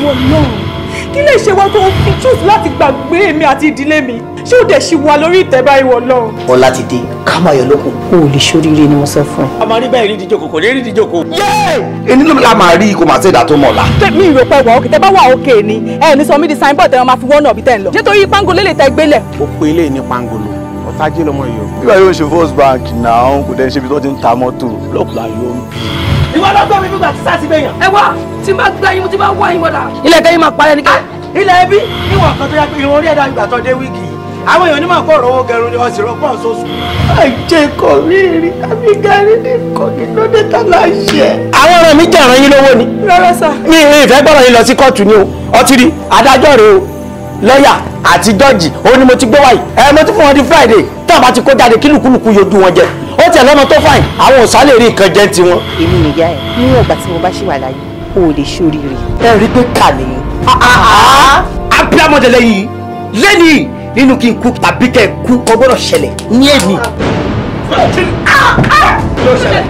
ìwọ náà kí lè ṣe wá tó fi choose láti gbàgbé èmi àti ìdílé mi ṣé ó dẹ̀ ṣì wà lórí ìtẹ́bá ìwọ náà. ọlá ti dé ká máa yọ lókun. o ò lè ṣoríire ni mo sọ fún ẹ. a máa rí bẹ́ẹ̀ rí ìdíjoko kò ní rí ìdíjoko. ẹni ló la máa rí kò máa ṣẹ̀dá tó mọ̀ la. mi ìrò pé wà òkè tẹ bá wà òkè ni ẹ ní sọ mí di signboard tẹ máa fi wọ́n náà bí tẹ̀ ń lọ nítorí pangolo lè tẹ gbélẹ̀. ó pe ilé ní pangolo ọ̀tájé lọmọ yìí o. nígbà yóò ṣe first bank náà kò dẹ́ ṣe ibi tó ti ń ta mọ́tò lọ́pàá yóò ń bí. ìwọ lọ́gbọ́n mi nígbà tí sáà ti bẹ̀yàn. ẹ wá tí n bá gbá yín mo ti bá wá yín wọ́dà ilẹ̀ kẹ́yìn máa parẹ́ ní ká. ilẹ̀ ẹbí níwọ̀n kan tó yẹ pé irun orí ẹ̀dá ìgbà tó dé wíìkì àwọn èèyàn onímọ̀ kó rówó gẹrun ni wọ́n sì rọ́pọ̀ sóṣù. àìjẹ́ kọ̀ mí rí àbí gàrí ní kò ní lóde tá la ṣe. àwọn ọ̀rọ̀ mi jẹ́ ìran yín lówó ni. rárá sà. mi ìfẹ́ gbọ́dọ̀ yín lọ sí kóòtù ni o ọtí rí adájọ́ rẹ o lọ́ọ̀yà àti jọ́ọ̀jì òun ni mo ti gbé wáyé mo ti fún wọn di Friday tí àbá ti kó jáde kílùkùlùkù yóò dún wọn jẹ ó tẹ̀ lọ́mọ tó fàìn àwọn òsà lè rí nǹkan jẹ tiwọn. èmi nìyá ẹ níwọ̀n ìgbà tí mo bá ṣì wà láyé o ò lè ṣoríire. ẹ rí pé kà ní. abiyamọ̀dẹ̀lẹ̀ yìí lẹ́nìí nínú kí n kú tàbí kẹ́ ẹ kú kò gbọ́dọ̀ ṣẹlẹ̀ ní èmi. kí ló ṣẹlẹ̀?